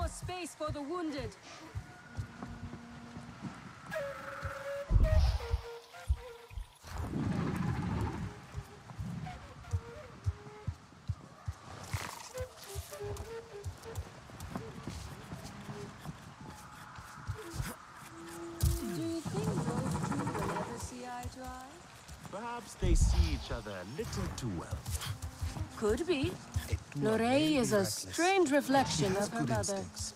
more space for the wounded. Do you think those two will ever see eye to eye? Perhaps they see each other a little too well. Could be. Edna may Lorraine be is a reckless. strange She reflection has of her good mother. instincts.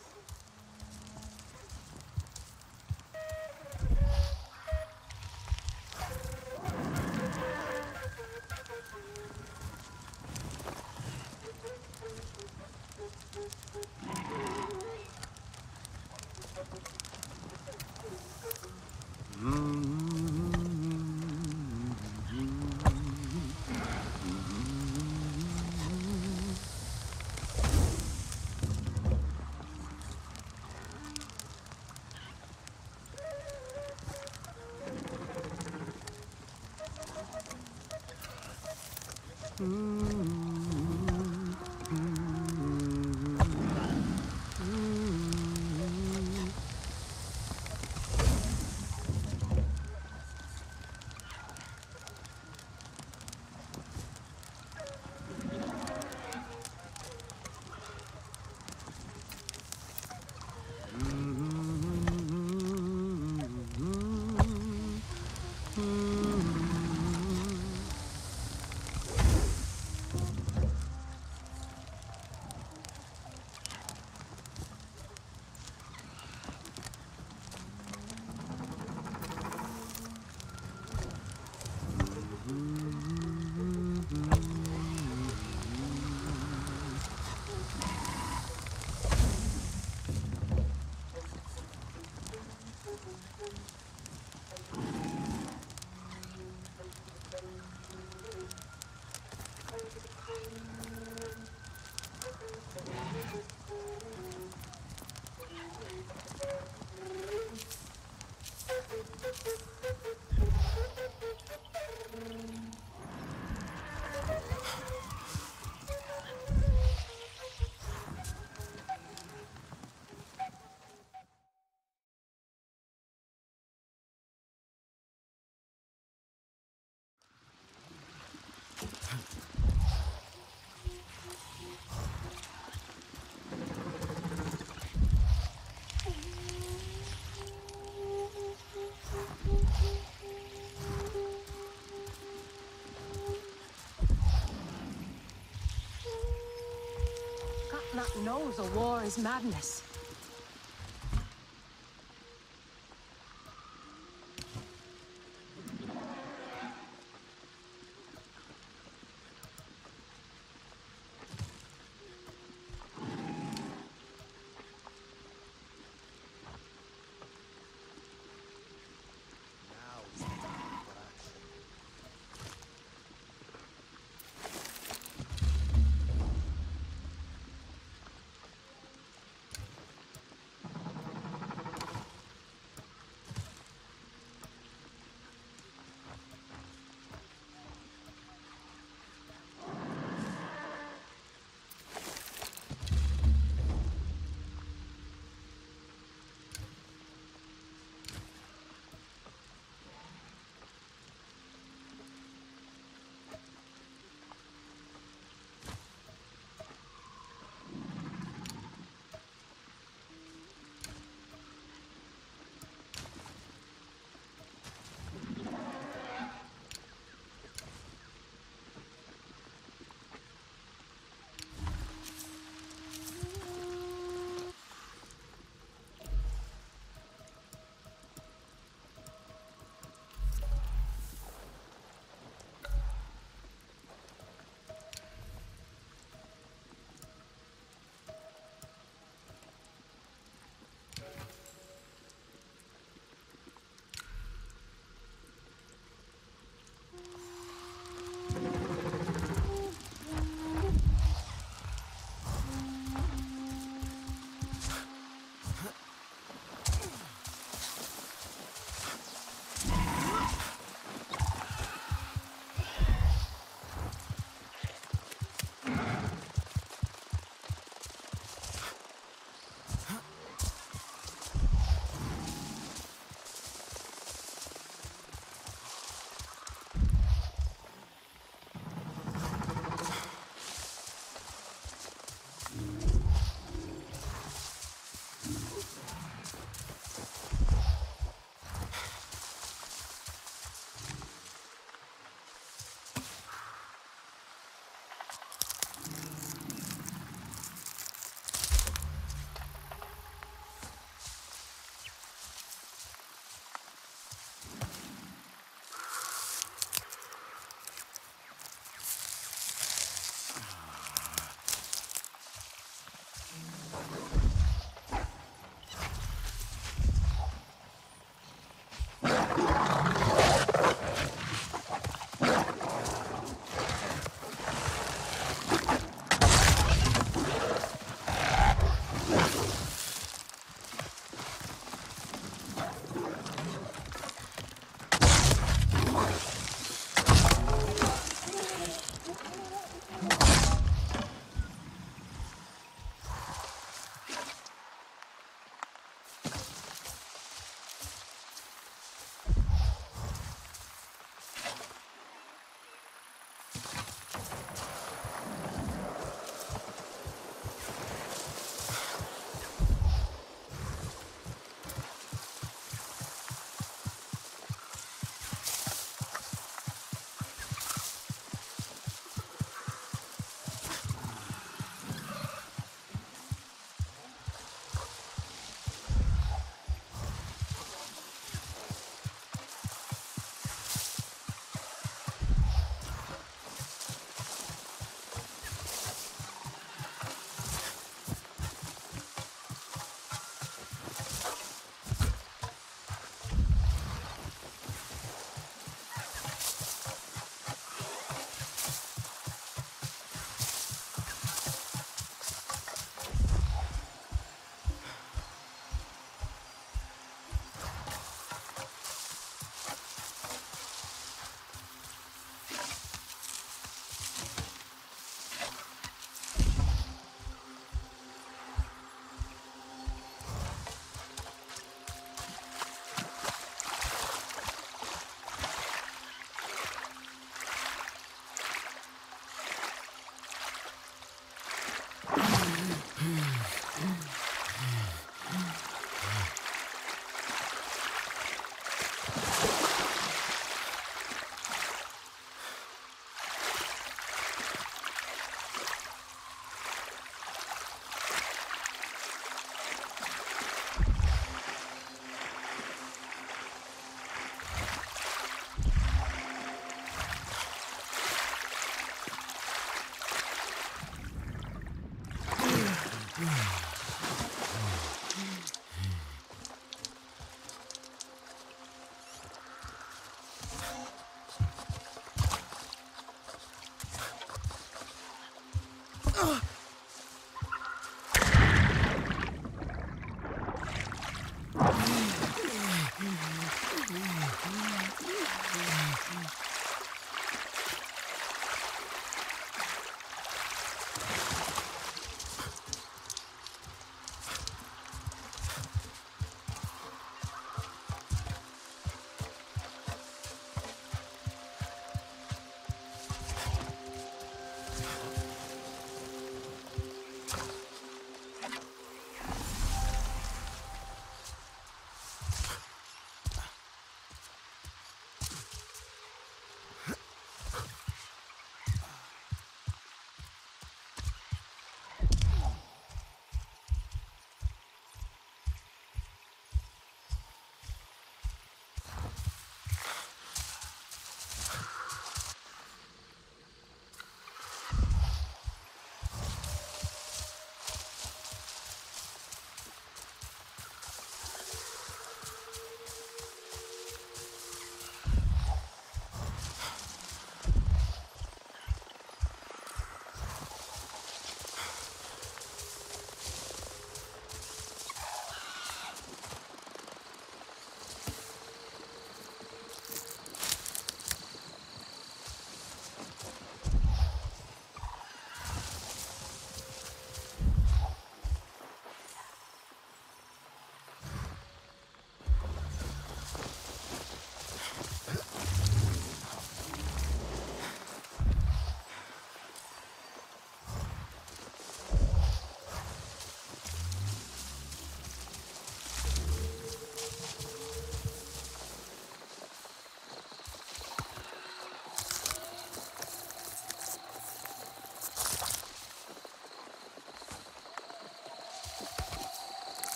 Katnat knows a war is madness.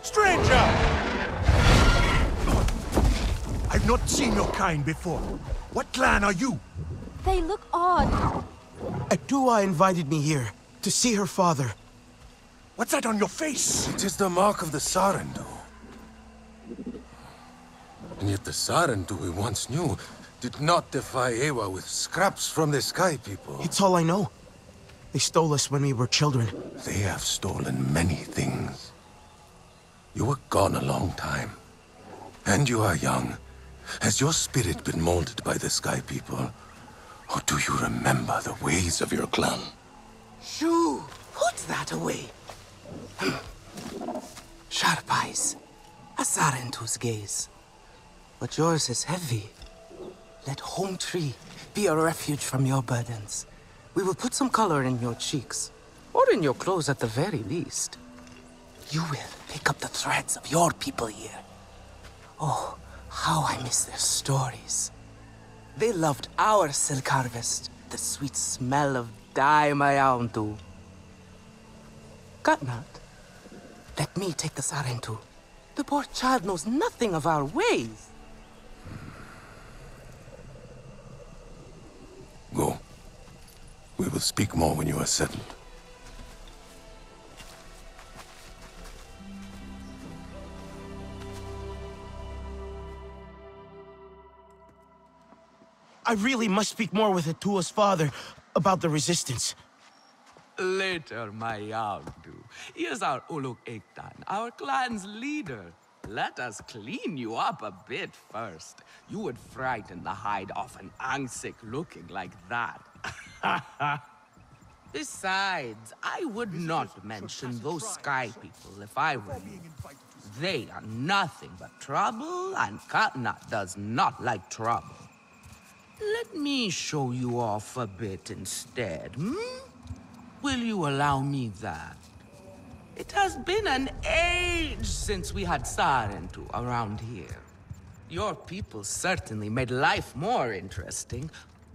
Stranger! I've not seen your kind before. What clan are you? They look odd. Adua invited me here to see her father. What's that on your face? It is the mark of the Sarentu. And yet the Sarentu we once knew did not defy Ewa with scraps from the Sky People. It's all I know. They stole us when we were children. They have stolen many things. You were gone a long time. And you are young. Has your spirit been molded by the Sky People? Or do you remember the ways of your clan? Shoo! Put that away. Sharp eyes. A Sarentu's gaze. But yours is heavy. Let Home Tree be a refuge from your burdens. We will put some color in your cheeks. Or in your clothes at the very least. You will pick up the threads of your people here. Oh, how I miss their stories. They loved our silk harvest, the sweet smell of dye mayauntu. Katnat, let me take the Sarentu. The poor child knows nothing of our ways. Go. We will speak more when you are settled. I really must speak more with Atua's father about the resistance. Later, my Yagdu. Here's our Uluk Ektan, our clan's leader. Let us clean you up a bit first. You would frighten the hide off an Angsik looking like that. Besides, I would not mention those Sky People if I were you. They are nothing but trouble, and Katnat does not like trouble. Let me show you off a bit instead, hmm? Will you allow me that? It has been an age since we had Sarentu around here. Your people certainly made life more interesting.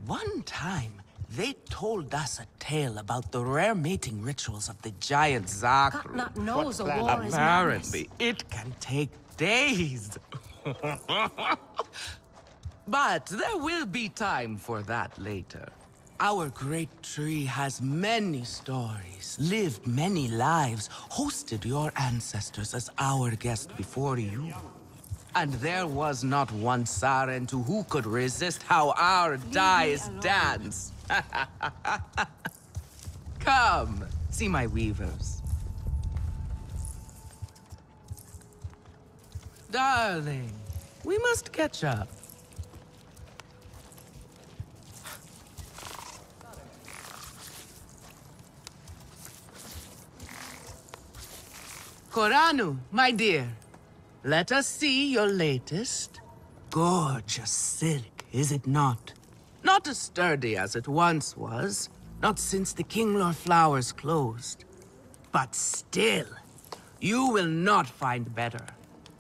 One time, they told us a tale about the rare mating rituals of the giant Zakru. Katnat knows a war is madness. Apparently, it can take days. But there will be time for that later. Our great tree has many stories, lived many lives, hosted your ancestors as our guest before you. And there was not one Sarentu who could resist how our dyes dance. Come, see my weavers. Darling, we must catch up. Koranu, my dear, let us see your latest. Gorgeous silk, is it not? Not as sturdy as it once was, not since the Kinglor flowers closed. But still, you will not find better.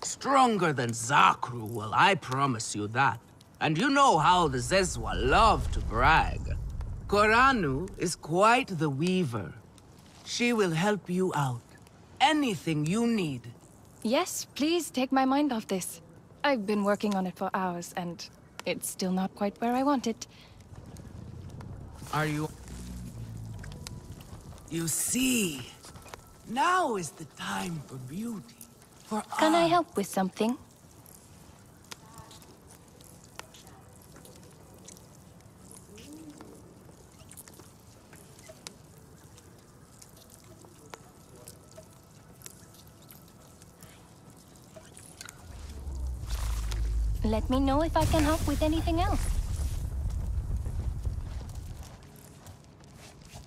Stronger than Zakru will, I promise you that. And you know how the Zezwa love to brag. Koranu is quite the weaver. She will help you out. Anything you need. Yes, please take my mind off this. I've been working on it for hours, and it's still not quite where I want it. Are you... You see, now is the time for beauty. For Can I art. help with something? Let me know if I can help with anything else.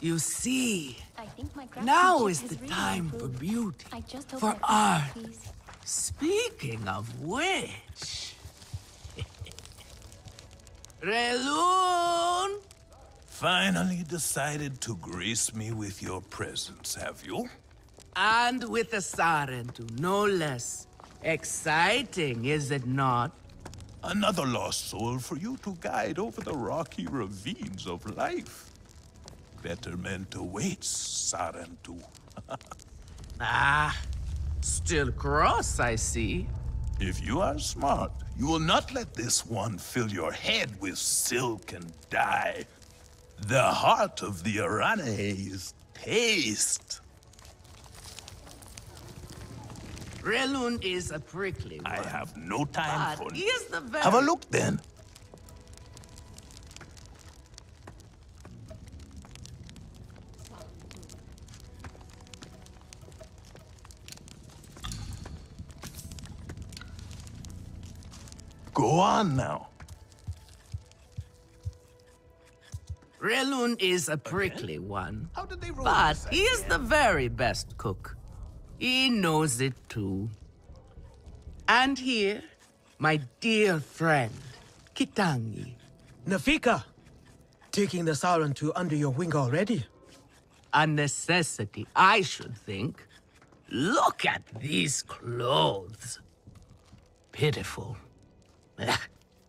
You see, I think my now craftsmanship is has the really time for improved. beauty. I just hope For that art. please. Speaking of which... Relun! Finally decided to grace me with your presence, have you? And with a Sarentu, no less. Exciting, is it not? Another lost soul for you to guide over the rocky ravines of life. Betterment awaits, Sarentu. Ah, Still cross, I see. If you are smart, you will not let this one fill your head with silk and dye. The heart of the Arane is taste. Relun is a prickly one. I have no time But for he is the very... Have a look then. Go on now. Relun is a prickly one. How did they roll But this he is the very best cook. He knows it too. And here, my dear friend, Kitangi. Nafika, taking the Sarentu under your wing already? A necessity, I should think. Look at these clothes. Pitiful.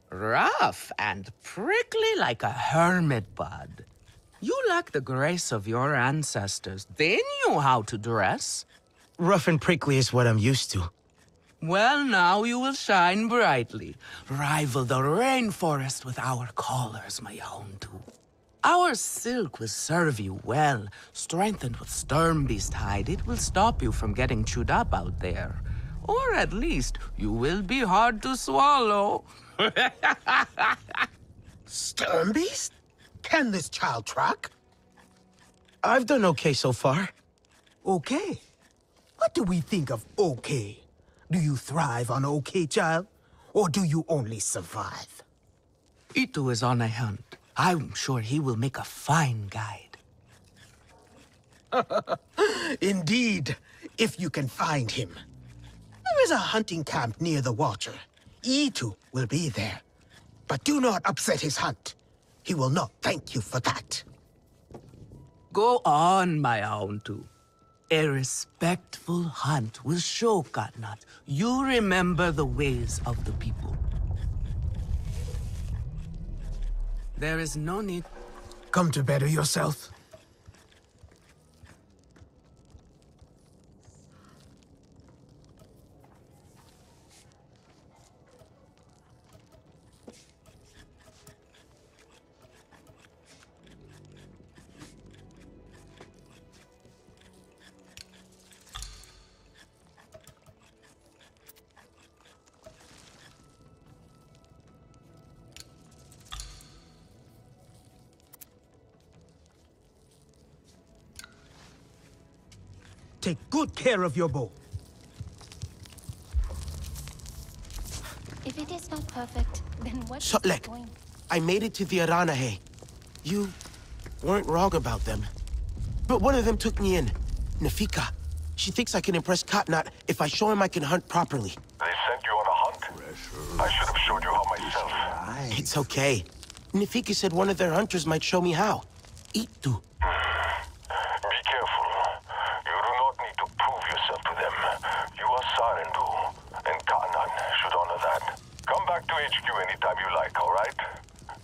Rough and prickly like a hermit bud. You lack the grace of your ancestors. They knew how to dress. Rough and prickly is what I'm used to. Well, now you will shine brightly. Rival the rainforest with our collars, my hound. Our silk will serve you well. Strengthened with Sternbeast hide, it will stop you from getting chewed up out there. Or at least, you will be hard to swallow. Sternbeast? Can this child track? I've done okay so far. Okay. What do we think of okay? Do you thrive on okay, child? Or do you only survive? Itu is on a hunt. I'm sure he will make a fine guide. Indeed, if you can find him. There is a hunting camp near the Watcher. Itu will be there. But do not upset his hunt. He will not thank you for that. Go on, my hound. A respectful hunt will show Katnat you remember the ways of the people. There is no need. Come to better yourself. Take good care of your bow. If it is not perfect, then what's Sotlek, the point? I made it to the Aranahe. You weren't wrong about them. But one of them took me in. Nafika. She thinks I can impress Katnat if I show him I can hunt properly. They sent you on a hunt? I should have showed you how myself. It's okay. Nafika said one of their hunters might show me how. Itu. Be careful. You do not need to prove yourself to them. You are Sarentu, and Ka'anan should honor that. Come back to HQ anytime you like, all right?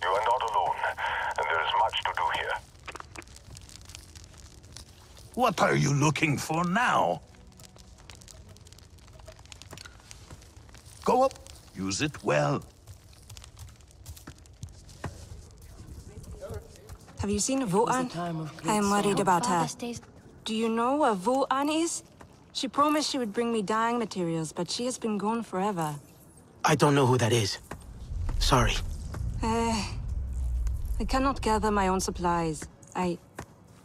You are not alone, and there is much to do here. What are you looking for now? Go up. Use it well. Have you seen Vu'an? I am worried about her. Do you know where Vu'an is? She promised she would bring me dyeing materials, but she has been gone forever. I don't know who that is. Sorry. I cannot gather my own supplies. I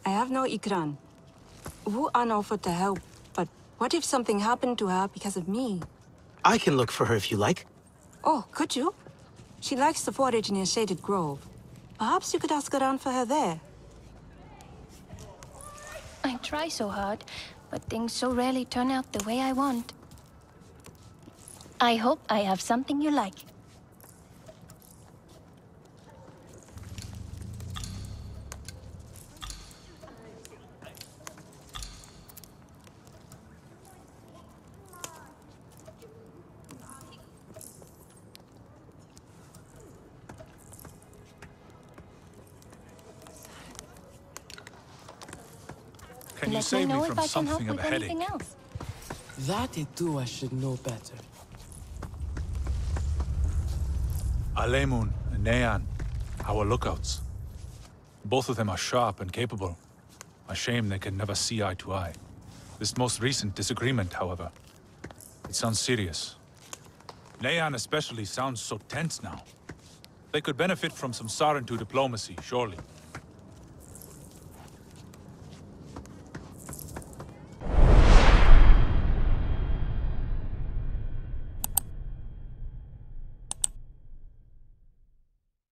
have no ikran. Vu'an offered to help, but what if something happened to her because of me? I can look for her if you like. Oh, could you? She likes to forage near Shaded Grove. Perhaps you could ask around for her there. I try so hard, but things so rarely turn out the way I want. I hope I have something you like. Can you Let me save know me if from I can help something of with a anything headache? else. That it too I should know better. Alemun and Nean, our lookouts. Both of them are sharp and capable. A shame they can never see eye to eye. This most recent disagreement, however, it sounds serious. Nean especially sounds so tense now. They could benefit from some Sarentu diplomacy, surely.